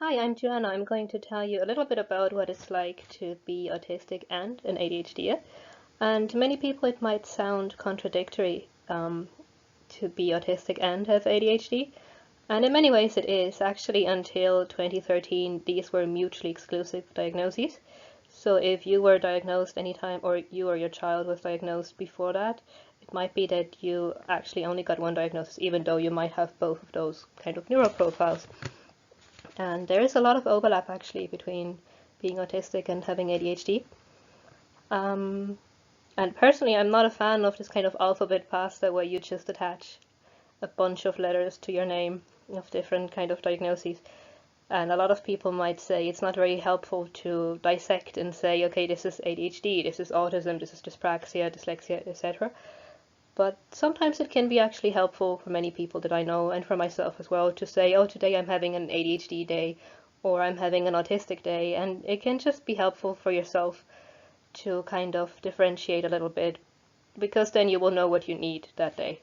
Hi, I'm Joanna. I'm going to tell you a little bit about what it's like to be autistic and an ADHD. And to many people, it might sound contradictory to be autistic and have ADHD. And in many ways, it is. Actually, until 2013, these were mutually exclusive diagnoses. So if you were diagnosed anytime, or you or your child was diagnosed before that, it might be that you actually only got one diagnosis, even though you might have both of those kind of neural profiles. And there is a lot of overlap actually between being autistic and having ADHD. Um, and personally, I'm not a fan of this kind of alphabet pasta where you just attach a bunch of letters to your name of different kind of diagnoses. And a lot of people might say it's not very helpful to dissect and say, okay, this is ADHD, this is autism, this is dyspraxia, dyslexia, etc. But sometimes it can be actually helpful for many people that I know and for myself as well to say, oh, today I'm having an ADHD day or I'm having an autistic day. And it can just be helpful for yourself to kind of differentiate a little bit because then you will know what you need that day.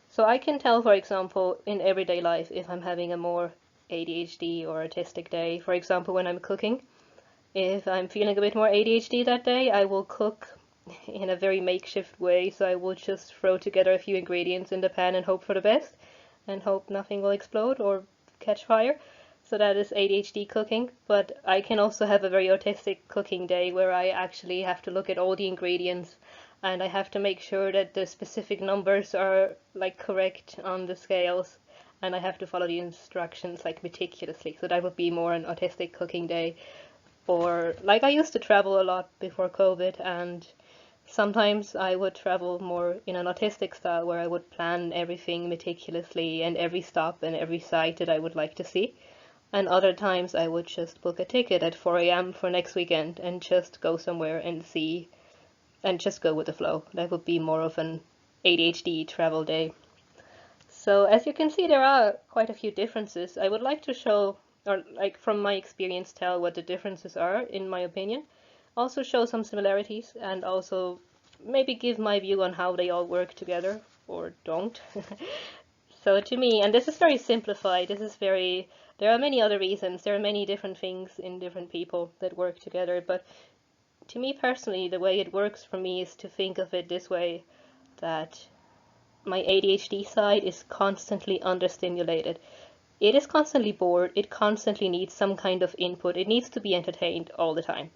So I can tell, for example, in everyday life if I'm having a more ADHD or autistic day. For example, when I'm cooking, if I'm feeling a bit more ADHD that day, I will cook in a very makeshift way. So I will just throw together a few ingredients in the pan and hope for the best and hope nothing will explode or catch fire. So that is ADHD cooking. But I can also have a very autistic cooking day where I actually have to look at all the ingredients and I have to make sure that the specific numbers are like correct on the scales and I have to follow the instructions like meticulously. So that would be more an autistic cooking day. Or like I used to travel a lot before COVID, and sometimes I would travel more in an autistic style where I would plan everything meticulously and every stop and every site that I would like to see. And other times I would just book a ticket at 4 a.m. for next weekend and just go somewhere and see and just go with the flow. That would be more of an ADHD travel day. So as you can see, there are quite a few differences. I would like to show, or like from my experience, tell what the differences are, in my opinion. Also show some similarities and also maybe give my view on how they all work together or don't. So to me, and this is very simplified, there are many other reasons, there are many different things in different people that work together, but to me personally, the way it works for me is to think of it this way, that my ADHD side is constantly understimulated. It is constantly bored, it constantly needs some kind of input, it needs to be entertained all the time.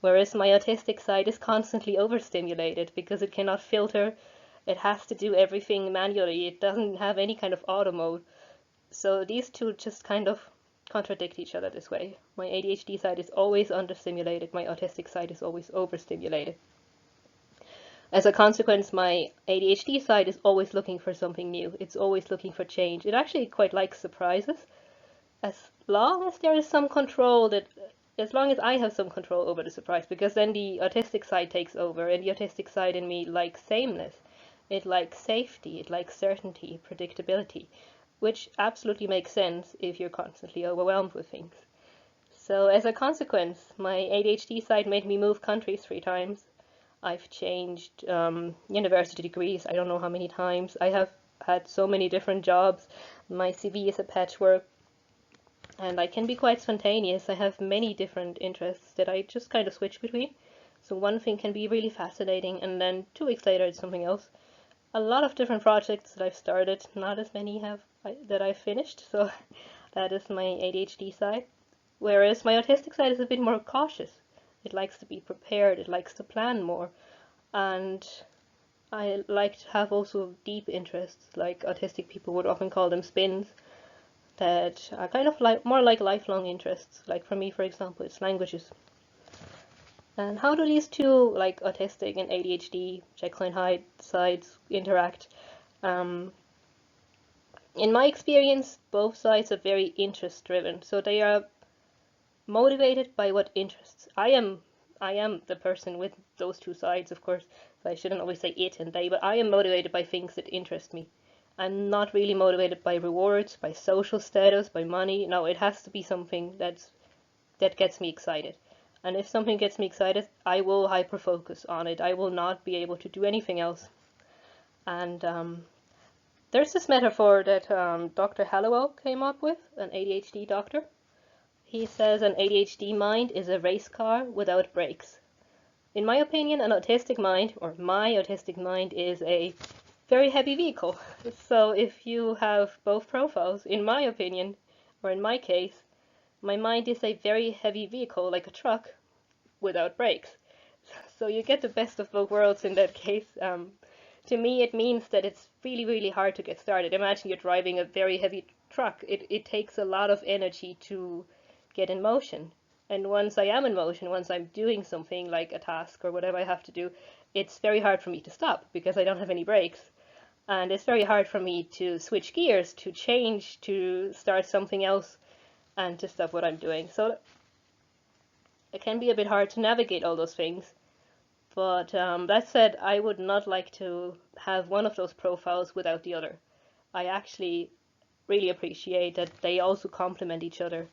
Whereas my autistic side is constantly overstimulated because it cannot filter, it has to do everything manually, it doesn't have any kind of auto mode. So these two just kind of contradict each other this way. My ADHD side is always understimulated, my autistic side is always overstimulated. As a consequence, my ADHD side is always looking for something new. It's always looking for change. It actually quite likes surprises. As long as there is some control as long as I have some control over the surprise, because then the autistic side takes over, and the autistic side in me likes sameness. It likes safety, it likes certainty, predictability, which absolutely makes sense if you're constantly overwhelmed with things. So as a consequence, my ADHD side made me move countries 3 times. I've changed university degrees, I don't know how many times. I have had so many different jobs. My CV is a patchwork, and I can be quite spontaneous. I have many different interests that I just kind of switch between. So one thing can be really fascinating, and then 2 weeks later it's something else. A lot of different projects that I've started, not as many that I've finished, so that is my ADHD side. Whereas my autistic side is a bit more cautious. It likes to be prepared, it likes to plan more, and I like to have also deep interests, like autistic people would often call them spins, that are kind of like more like lifelong interests. Like for me, for example, it's languages. And how do these two, like autistic and ADHD, Jekyll and Hyde sides interact? Um, in my experience, both sides are very interest driven, so they are motivated by what interests. I am the person with those two sides, of course, so I shouldn't always say it and they, but I am motivated by things that interest me. I'm not really motivated by rewards, by social status, by money. No, it has to be something that gets me excited. And if something gets me excited, I will hyper focus on it. I will not be able to do anything else. And there's this metaphor that Dr. Hallowell came up with, an ADHD doctor. He says an ADHD mind is a race car without brakes. In my opinion, an autistic mind, or my autistic mind, is a very heavy vehicle. So if you have both profiles, in my opinion, or in my case, my mind is a very heavy vehicle, like a truck, without brakes. So you get the best of both worlds in that case. To me, it means that it's really, really hard to get started. Imagine you're driving a very heavy truck. It takes a lot of energy to get in motion. And once I am in motion, once I'm doing something like a task or whatever I have to do, it's very hard for me to stop because I don't have any brakes. And it's very hard for me to switch gears, to change, to start something else, and to stop what I'm doing. So it can be a bit hard to navigate all those things. But that said, I would not like to have one of those profiles without the other. I actually really appreciate that they also complement each other.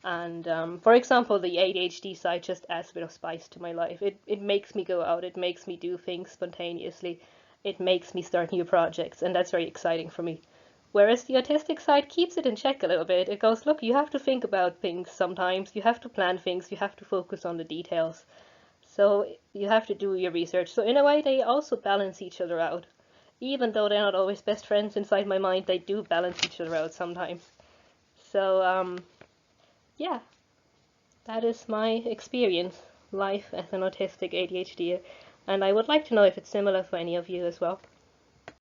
And for example, the ADHD side just adds a bit of spice to my life. It makes me go out, it makes me do things spontaneously, it makes me start new projects, and that's very exciting for me. Whereas the autistic side keeps it in check a little bit. It goes, look, you have to think about things sometimes, you have to plan things, you have to focus on the details. So you have to do your research. So in a way, they also balance each other out. Even though they're not always best friends inside my mind, they do balance each other out sometimes. So yeah, that is my experience, life as an autistic ADHD, and I would like to know if it's similar for any of you as well.